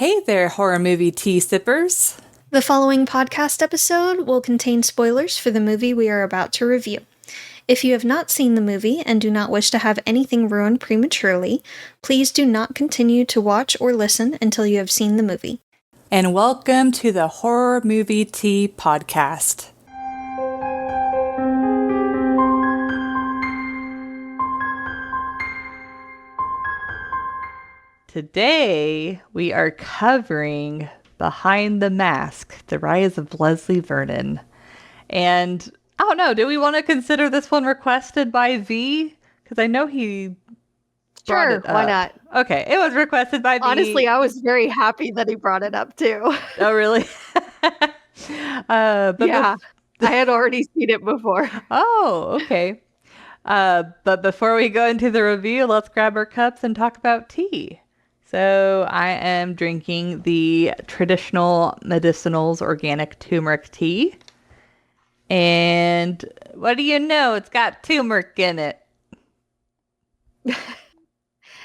Hey there, horror movie tea sippers. The following podcast episode will contain spoilers for the movie we are about to review. If you have not seen the movie and do not wish to have anything ruined prematurely, please do not continue to watch or listen until you have seen the movie. And welcome to the Horror Movie Tea Podcast. Today, we are covering Behind the Mask, The Rise of Leslie Vernon. And I don't know, do we want to consider this one requested by V? Because I know he brought it up. Why not? Okay, it was requested by V. Honestly, I was very happy that he brought it up too. Oh, really? I had already seen it before. Oh, okay. But before we go into the review, let's grab our cups and talk about tea. So I am drinking the traditional medicinals organic turmeric tea. And what do you know? It's got turmeric in it.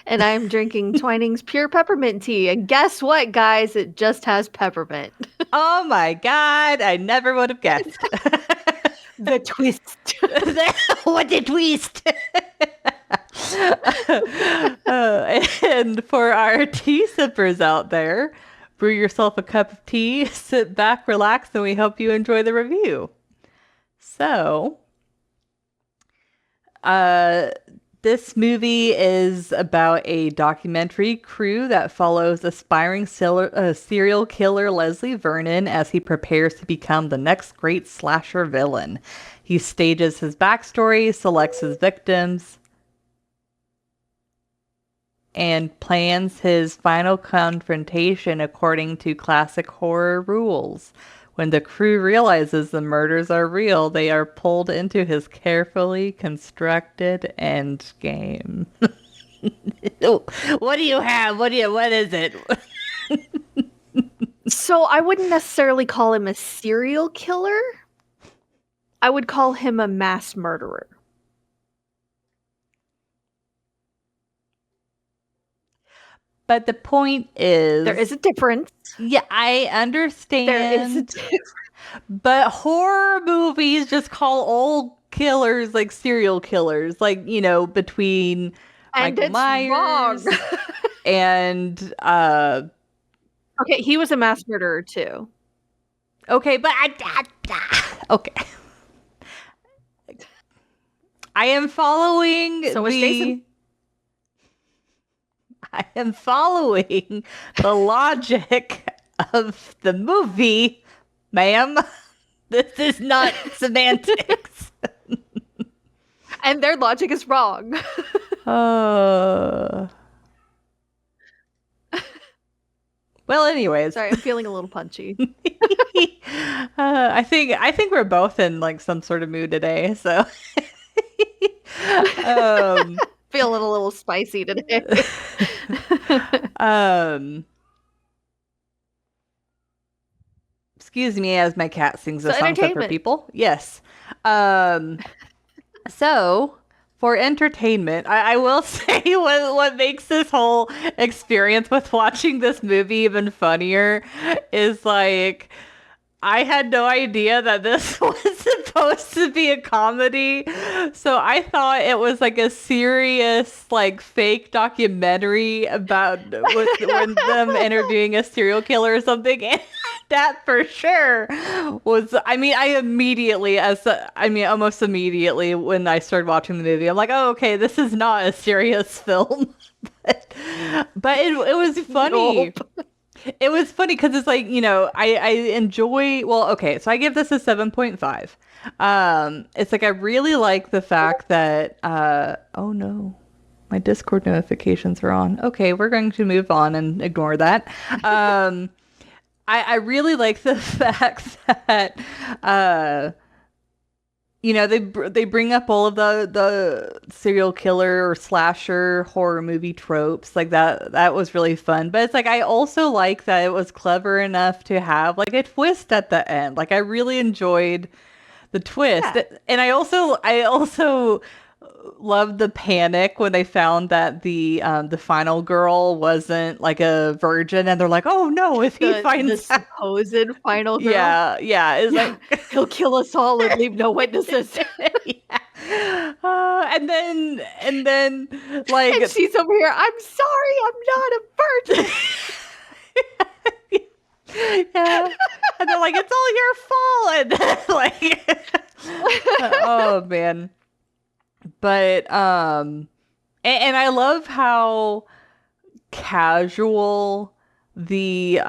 And I'm drinking Twining's pure peppermint tea. And guess what, guys? It just has peppermint. Oh my God. I never would have guessed. The twist. What the twist? And for our tea sippers out there, brew yourself a cup of tea, sit back, relax, and we hope you enjoy the review. So, this movie is about a documentary crew that follows aspiring serial killer Leslie Vernon as he prepares to become the next great slasher villain. He stages his backstory, selects his victims, and plans his final confrontation according to classic horror rules. When the crew realizes the murders are real, they are pulled into his carefully constructed endgame. What do you have? What is it? So I wouldn't necessarily call him a serial killer. I would call him a mass murderer. But the point is... There is a difference. Yeah, I understand. There is a difference. But horror movies just call all killers like serial killers. Like, you know, between and Michael Myers and... Okay, he was a mass murderer too. Okay, but... Okay. I am following so was Jason. I am following the logic of the movie, ma'am. This is not semantics. And their logic is wrong. Well, anyways. Sorry, I'm feeling a little punchy. I think we're both in like some sort of mood today, so feeling a little spicy today. Excuse me as my cat sings a song for people. Yes. So for entertainment, I will say what makes this whole experience with watching this movie even funnier is like I had no idea that this was supposed to be a comedy. So I thought it was like a serious, like fake documentary about when them interviewing a serial killer or something. And that for sure was, almost immediately when I started watching the movie, I'm like, oh, okay, this is not a serious film. but it was funny. Nope. It was funny because it's like, you know, I enjoy, well, okay, so I give this a 7.5. It's like, I really like the fact that, oh no, my Discord notifications are on. Okay, we're going to move on and ignore that. I really like the fact that, you know, they bring up all of the serial killer or slasher horror movie tropes like that. That was really fun. But it's like I also like that it was clever enough to have like a twist at the end. Like I really enjoyed the twist, and I also love the panic when they found that the final girl wasn't like a virgin, and they're like, "Oh no, if he The finds out." supposed final girl. Yeah, it's Yeah, like he'll kill us all and leave no witnesses. yeah. And then like And she's over here. I'm sorry, I'm not a virgin. yeah, and they're like, "It's all your fault," and like, oh man. But and I love how casual the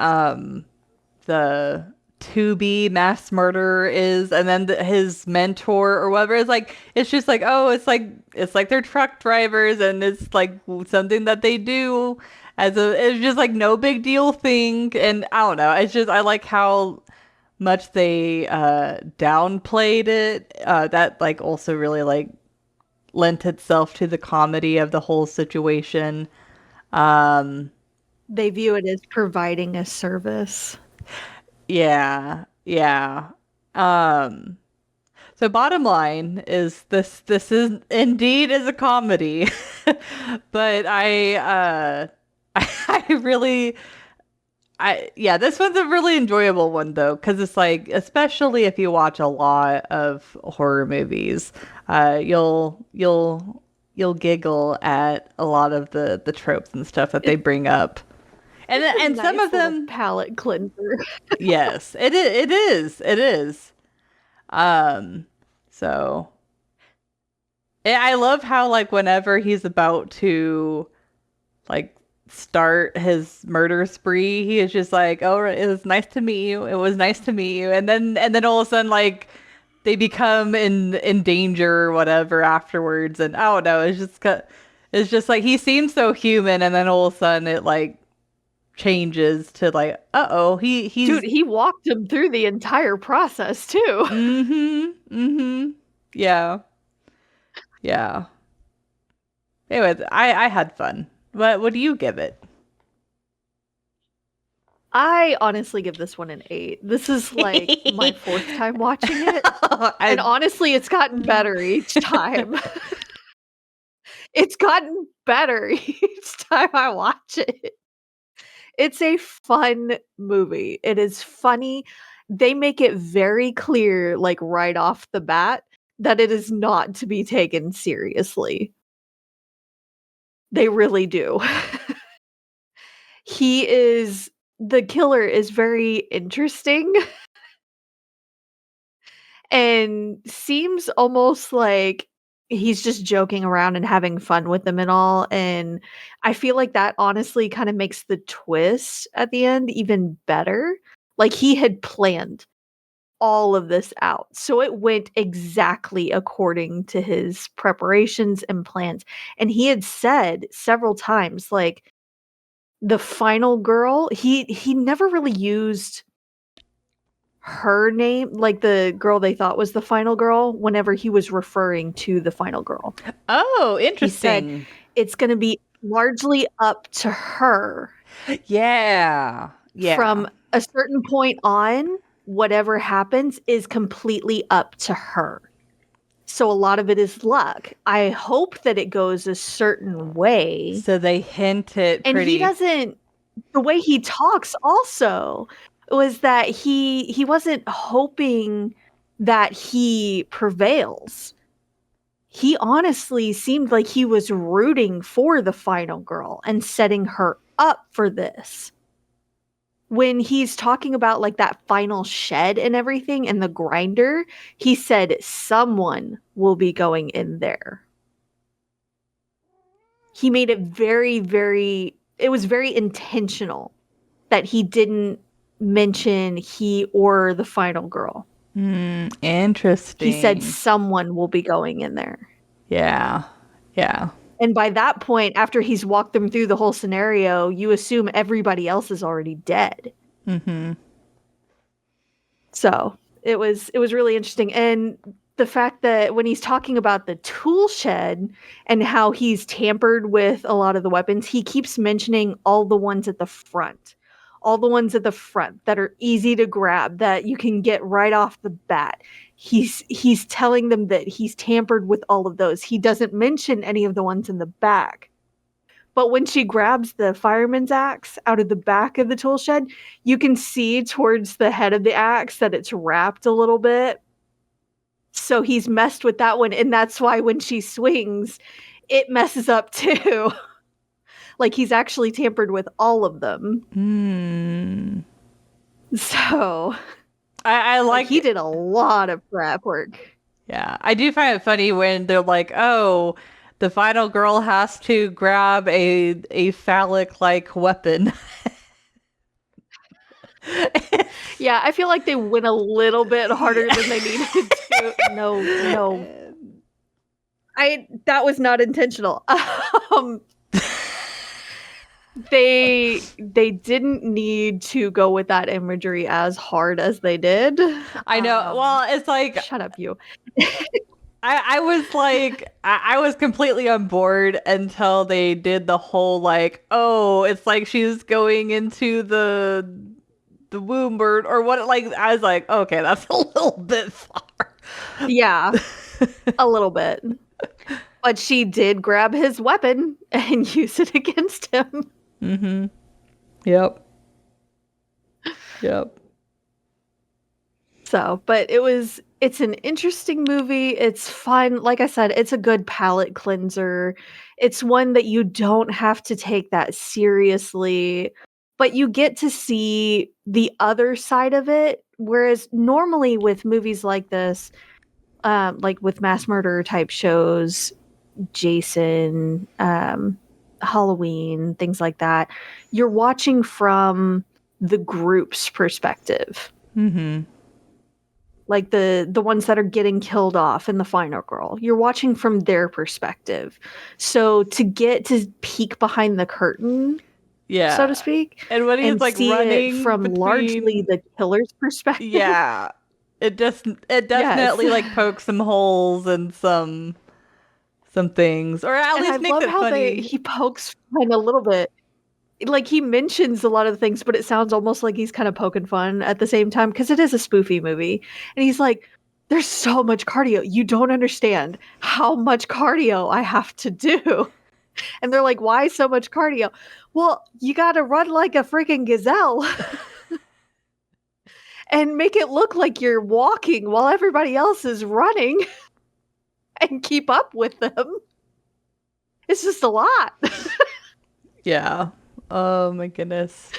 to be mass murderer is, and then his mentor or whatever is like, it's just like, oh, it's like they're truck drivers, and it's like something that they do it's just like no big deal thing. And I don't know, it's just, I like how much they downplayed it, that like also really like lent itself to the comedy of the whole situation. um They view it as providing a service. yeah. um So bottom line is, this is indeed is a comedy. But I really, yeah, this one's a really enjoyable one though, because it's like, especially if you watch a lot of horror movies, you'll giggle at a lot of the tropes and stuff that they bring up. And Nice some of little them, palate cleanser. yes, it is. So I love how, like, whenever he's about to like start his murder spree, he is just like, "Oh, it was nice to meet you. It was nice to meet you." And then all of a sudden, like, they become in danger or whatever afterwards, and I don't know. It's just like he seems so human, and then all of a sudden it like changes to like, uh-oh, he's Dude, he walked him through the entire process too. mm-hmm. Yeah. Yeah. Anyways, I had fun. What do you give it? I honestly give this one an 8. This is like my 4th time watching it. And honestly, it's gotten better each time. It's gotten better each time I watch it. It's a fun movie. It is funny. They make it very clear, like right off the bat, that it is not to be taken seriously. They really do. The killer is very interesting and seems almost like he's just joking around and having fun with them and all, and I feel like that honestly kind of makes the twist at the end even better. Like, he had planned all of this out, so it went exactly according to his preparations and plans, and he had said several times, like, the final girl, he never really used her name, like the girl they thought was the final girl, whenever he was referring to the final girl. Oh, He said, interesting. "It's gonna be largely up to her. Yeah. From a certain point on, whatever happens is completely up to her. So a lot of it is luck. I hope that it goes a certain way." So they hint it And he pretty. doesn't, the way he talks also was that he wasn't hoping that he prevails. He honestly seemed like he was rooting for the final girl and setting her up for this. When he's talking about like that final shed and everything and the grinder, he said someone will be going in there. He made it it was very intentional that he didn't mention he or the final girl. Interesting. He said someone will be going in there. Yeah. And by that point, after he's walked them through the whole scenario, you assume everybody else is already dead. Mm-hmm. So it was really interesting. And the fact that when he's talking about the tool shed and how he's tampered with a lot of the weapons, he keeps mentioning all the ones at the front. all the ones at the front that are easy to grab, that you can get right off the bat. He's telling them that he's tampered with all of those. He doesn't mention any of the ones in the back. But when she grabs the fireman's axe out of the back of the tool shed, you can see towards the head of the axe that it's wrapped a little bit. So he's messed with that one, and that's why when she swings, it messes up too. Like, he's actually tampered with all of them. So I like he did a lot of prep work. Yeah, I do find it funny when they're like, "Oh, the final girl has to grab a phallic-like weapon." Yeah, I feel like they went a little bit harder than they needed to. No. That was not intentional. They didn't need to go with that imagery as hard as they did. I know. Well, it's like, shut up, you. I was like, I was completely on board until they did the whole like, oh, it's like she's going into the womb or what. Like, I was like, okay, that's a little bit far. Yeah, a little bit. But she did grab his weapon and use it against him. Mm-hmm. Yep. So, but it's an interesting movie. It's fun. Like I said, it's a good palate cleanser. It's one that you don't have to take that seriously, but you get to see the other side of it. Whereas normally with movies like this, like with mass murder type shows, Jason, Halloween, things like that, you're watching from the group's perspective. Mm-hmm. Like the ones that are getting killed off in the final girl, you're watching from their perspective. So to get to peek behind the curtain, so to speak, and when he's like see running it from largely the killer's perspective, it definitely like pokes some holes and some things, or at least makes it funny. He pokes fun a little bit. Like, he mentions a lot of things, but it sounds almost like he's kind of poking fun at the same time, because it is a spoofy movie. And he's like, there's so much cardio. You don't understand how much cardio I have to do. And they're like, why so much cardio? Well, you got to run like a freaking gazelle and make it look like you're walking while everybody else is running and keep up with them. It's just a lot. Yeah. Oh my goodness.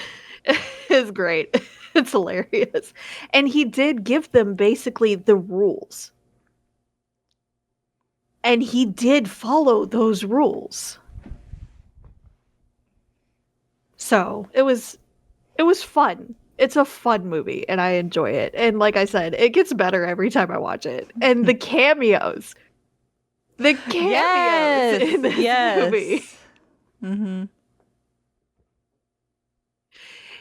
It's great. It's hilarious. And he did give them basically the rules. And he did follow those rules. So it was fun. It's a fun movie and I enjoy it. And like I said, it gets better every time I watch it. And the cameos. In this movie. Mm-hmm.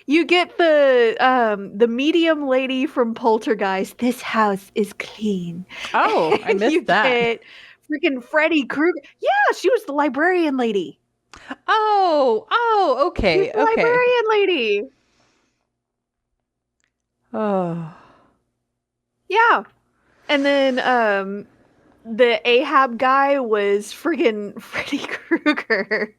You get the medium lady from Poltergeist. This house is clean. Oh, I missed that. Get freaking Freddy Krueger. Yeah, she was the librarian lady. Oh, okay, okay. Librarian lady. Oh. Yeah. And then the Ahab guy was friggin' Freddy Krueger.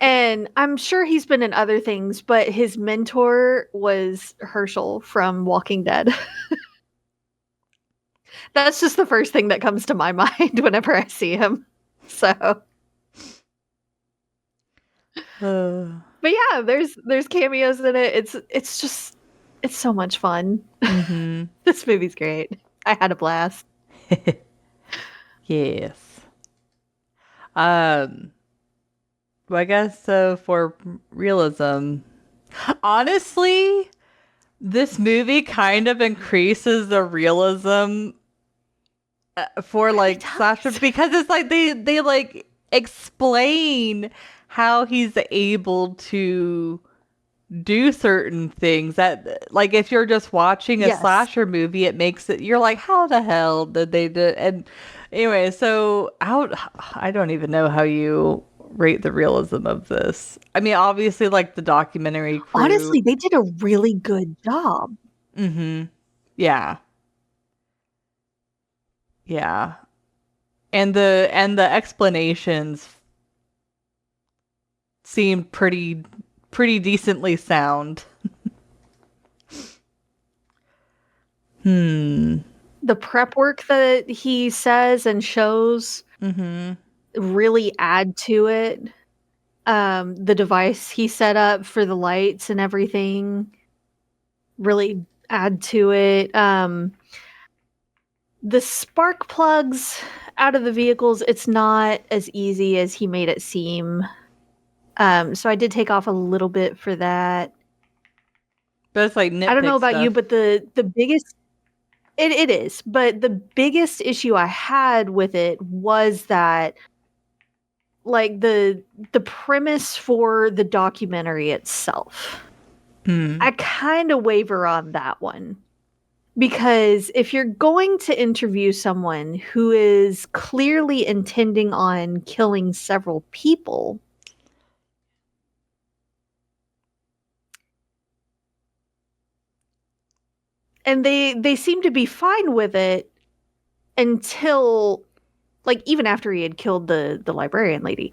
And I'm sure he's been in other things, but his mentor was Herschel from Walking Dead. That's just the first thing that comes to my mind whenever I see him. So. But yeah, there's cameos in it. It's so much fun. Mm-hmm. This movie's great. I had a blast. Yes. Well, I guess so for realism. Honestly, this movie kind of increases the realism for like slasher, because it's like they like explain how he's able to do certain things that, like, if you're just watching a slasher movie, it makes it, you're like, how the hell did they do? And anyway, so I don't even know how you rate the realism of this. I mean, obviously, like the documentary crew. Honestly, they did a really good job. Mm-hmm. Yeah. Yeah. And the explanations seemed pretty decently sound. Hmm. The prep work that he says and shows Mm-hmm. really add to it. The device he set up for the lights and everything really add to it. The spark plugs out of the vehicles, it's not as easy as he made it seem. So I did take off a little bit for that. But it's like I don't know nitpick about you, stuff. but the biggest it is, but the biggest issue I had with it was that like the premise for the documentary itself. Hmm. I kind of waver on that one. Because if you're going to interview someone who is clearly intending on killing several people, and they seem to be fine with it until like even after he had killed the librarian lady,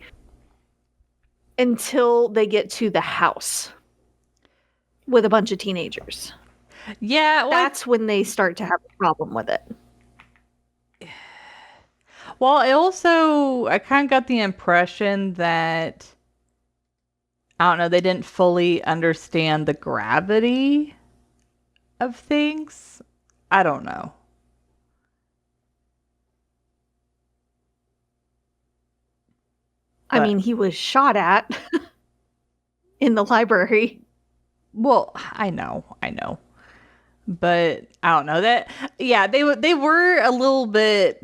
until they get to the house with a bunch of teenagers. Yeah, That's when they start to have a problem with it. well, I kind of got the impression that I don't know, they didn't fully understand the gravity of things. I don't know. I But mean, he was shot at in the library. well, I know. But I don't know that. Yeah, they were a little bit.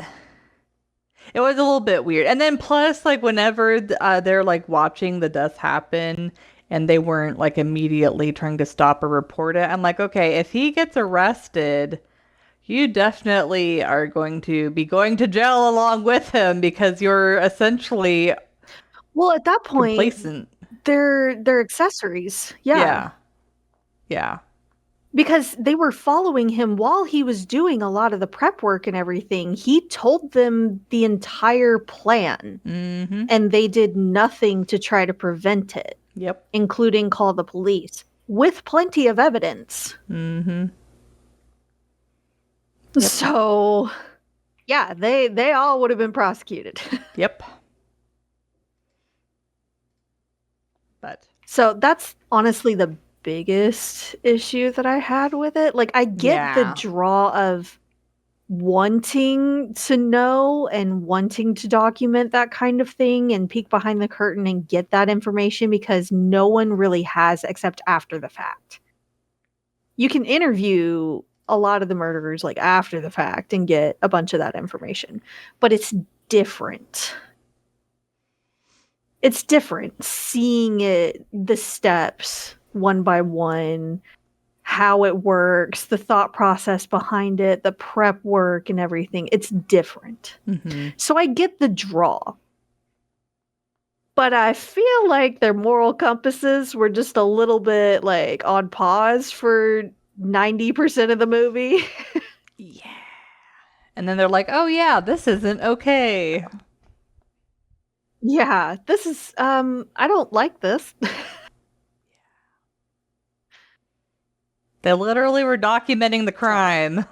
It was a little bit weird. And then plus, like whenever they're like watching the death happen, and they weren't like immediately trying to stop or report it. I'm like, okay, if he gets arrested, you definitely are going to be going to jail along with him because you're essentially Well, at that point, complacent. they're accessories. Yeah. Yeah. Yeah. Because they were following him while he was doing a lot of the prep work and everything. He told them the entire plan, Mm-hmm. and they did nothing to try to prevent it, Yep. including call the police with plenty of evidence. Mm-hmm. Yep. So, yeah, they all would have been prosecuted. Yep. But So, that's honestly the biggest issue that I had with it. Like I get the yeah. draw of wanting to know and wanting to document that kind of thing and peek behind the curtain and get that information because no one really has except after the fact. You can interview a lot of the murderers like after the fact and get a bunch of that information, but it's different. It's different seeing it, the steps one by one, how it works, the thought process behind it, the prep work and everything. It's different. Mm-hmm. So I get the draw. But I feel like their moral compasses were just a little bit like on pause for 90% of the movie. Yeah. And then they're like, "Oh yeah, this isn't okay." Yeah, this is I don't like this. They literally were documenting the crime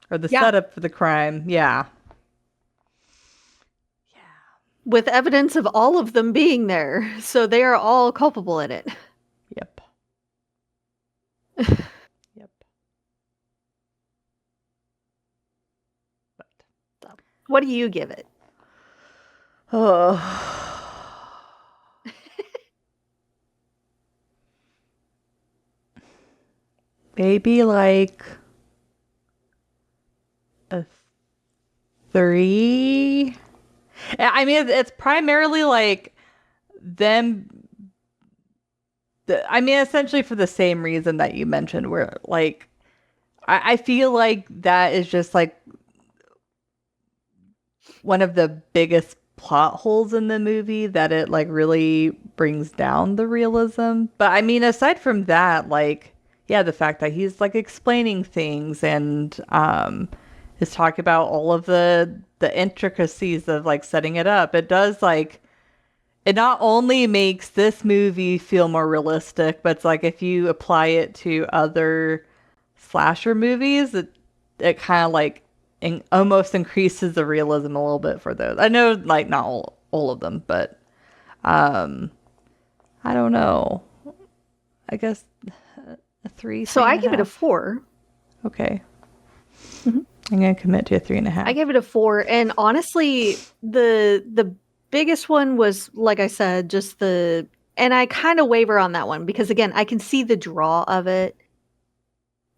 or the Yeah, setup for the crime. Yeah. with evidence of all of them being there. So they are all culpable in it. Yep. Yep. But What do you give it? oh. Maybe like a 3. I mean, it's primarily like them. I mean, essentially for the same reason that you mentioned, where like I feel like that is just like one of the biggest plot holes in the movie that it like really brings down the realism. But I mean, aside from that, like, yeah, the fact that he's like explaining things and is talking about all of the intricacies of like setting it up, it does like it not only makes this movie feel more realistic, but it's like if you apply it to other slasher movies, it kind of like almost increases the realism a little bit for those. I know, like not all of them, but um, I don't know. I guess a three, So three I and a give it a half. 4. Okay, Mhm. I'm gonna commit to a 3.5. I gave it a 4, and honestly, the biggest one was, like I said, just the, and I kind of waver on that one because again, I can see the draw of it,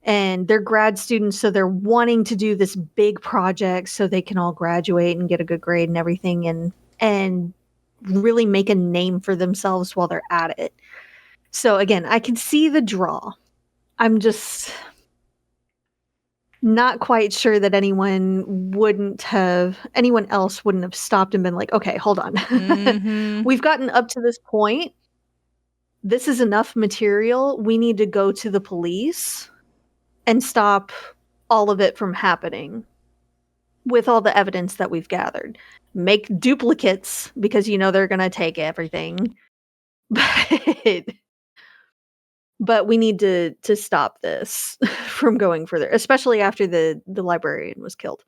and they're grad students, so they're wanting to do this big project so they can all graduate and get a good grade and everything, and really make a name for themselves while they're at it. So again, I can see the draw. I'm just not quite sure that anyone else wouldn't have stopped and been like, okay, hold on. Mm-hmm. We've gotten up to this point. This is enough material. We need to go to the police and stop all of it from happening with all the evidence that we've gathered. Make duplicates because they're going to take everything. But we need to stop this from going further, especially after the librarian was killed.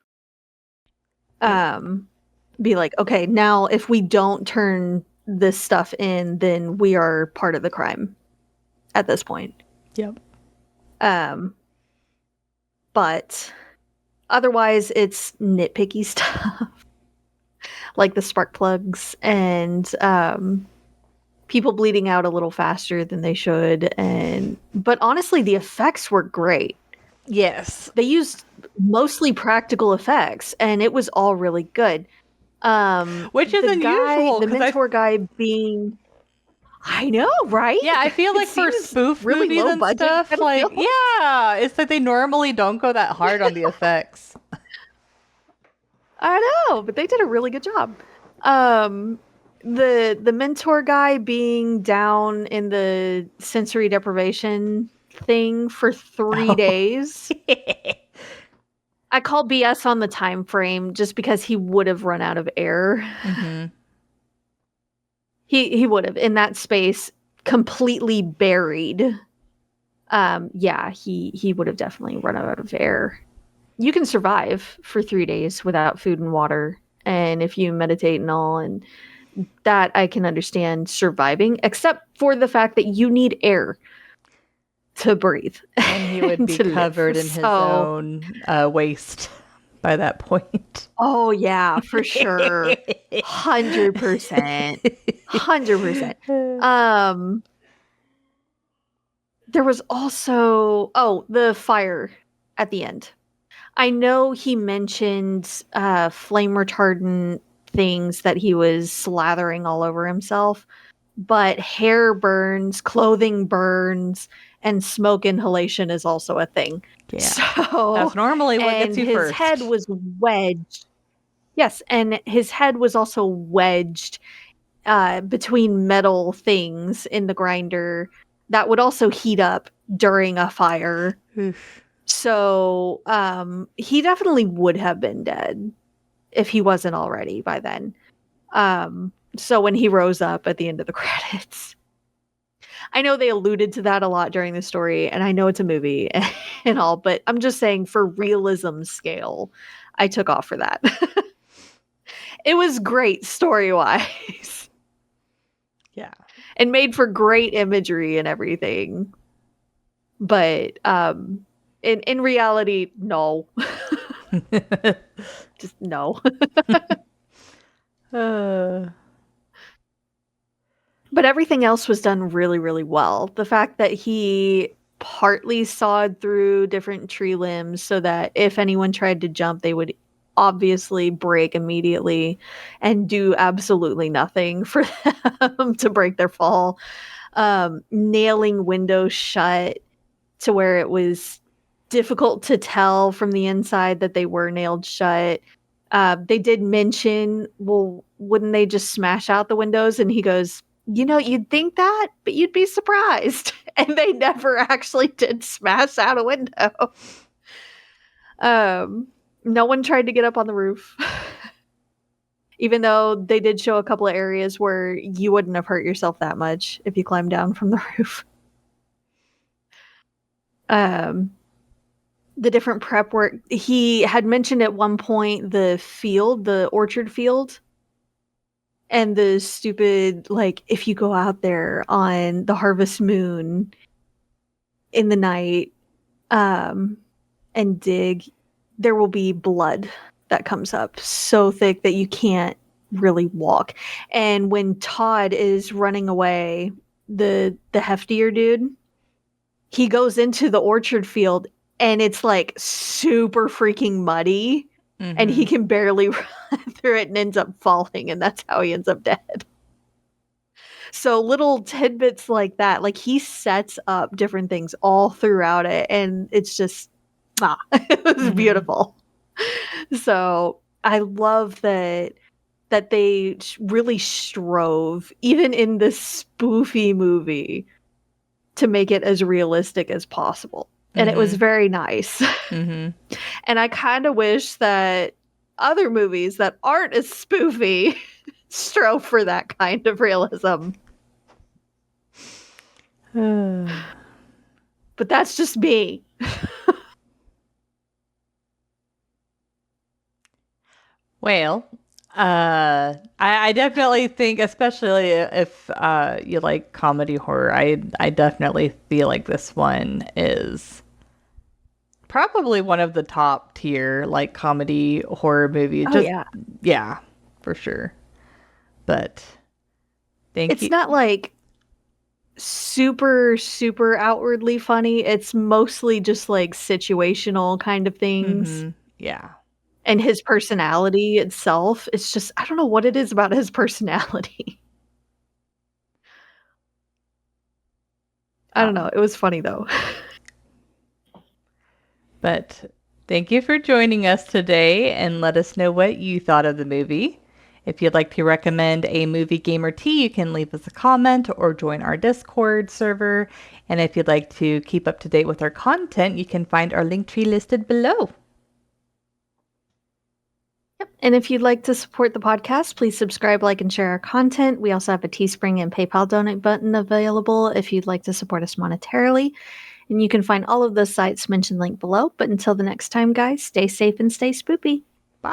Be like, okay, now if we don't turn this stuff in, then we are part of the crime at this point. Yep. But otherwise it's nitpicky stuff like the spark plugs and people bleeding out a little faster than they should, but honestly the effects were great. Yes. They used mostly practical effects and it was all really good. Which is unusual. The mentor guy being, I know, right? Yeah, I feel like for spoof really movies low and budget stuff, kind of like, feel. yeah, it's like they normally don't go that hard on the effects. I know, but they did a really good job. The mentor guy being down in the sensory deprivation thing for 3 days. I call BS on the time frame just because he would have run out of air. Mm-hmm. He would have in that space completely buried. Yeah, he would have definitely run out of air. You can survive for 3 days without food and water, and if you meditate and all, and that I can understand surviving, except for the fact that you need air to breathe. And he would be covered in his own waste by that point. Oh yeah, for sure. 100%. 100%. There was also the fire at the end. I know he mentioned flame retardant things that he was slathering all over himself, but hair burns, clothing burns, and smoke inhalation is also a thing. Yeah. So that's normally what gets you his first. head was wedged. Yes, and his head was also wedged between metal things in the grinder that would also heat up during a fire. Oof. So he definitely would have been dead if he wasn't already by then. So when he rose up at the end of the credits, I know they alluded to that a lot during the story, and I know it's a movie and all, but I'm just saying for realism scale, I took off for that. It was great story-wise. Yeah. And made for great imagery and everything. But in reality, no. Just no. But everything else was done really, really well. The fact that he partly sawed through different tree limbs so that if anyone tried to jump, they would obviously break immediately and do absolutely nothing for them to break their fall. Nailing windows shut to where it was difficult to tell from the inside that they were nailed shut. They did mention, well, wouldn't they just smash out the windows? And he goes, you'd think that, but you'd be surprised. And they never actually did smash out a window. No one tried to get up on the roof. Even though they did show a couple of areas where you wouldn't have hurt yourself that much if you climbed down from the roof. The different prep work. He had mentioned at one point the orchard field, and the stupid, like, if you go out there on the harvest moon in the night, and dig, there will be blood that comes up so thick that you can't really walk. And when Todd is running away, the heftier dude, he goes into the orchard field and it's like super freaking muddy, and he can barely run through it and ends up falling, and that's how he ends up dead. So little tidbits like that, like he sets up different things all throughout it, and it's just it was beautiful. So I love that they really strove, even in this spoofy movie, to make it as realistic as possible. And it was very nice. And I kind of wish that other movies that aren't as spoofy strove for that kind of realism. But that's just me. Well, I definitely think, especially if you like comedy horror, I definitely feel like this one is probably one of the top tier like comedy horror movies. Oh, yeah. Yeah, for sure. But It's not like super, super outwardly funny. It's mostly just like situational kind of things. Yeah. And his personality itself, it's just, I don't know what it is about his personality. I don't know. It was funny though. But thank you for joining us today, and let us know what you thought of the movie. If you'd like to recommend a movie, game, or tea, you can leave us a comment or join our Discord server. And if you'd like to keep up to date with our content, you can find our link tree listed below. Yep. And if you'd like to support the podcast, please subscribe, like, and share our content. We also have a Teespring and PayPal donate button available if you'd like to support us monetarily. And you can find all of those sites mentioned linked below. But until the next time, guys, stay safe and stay spoopy. Bye.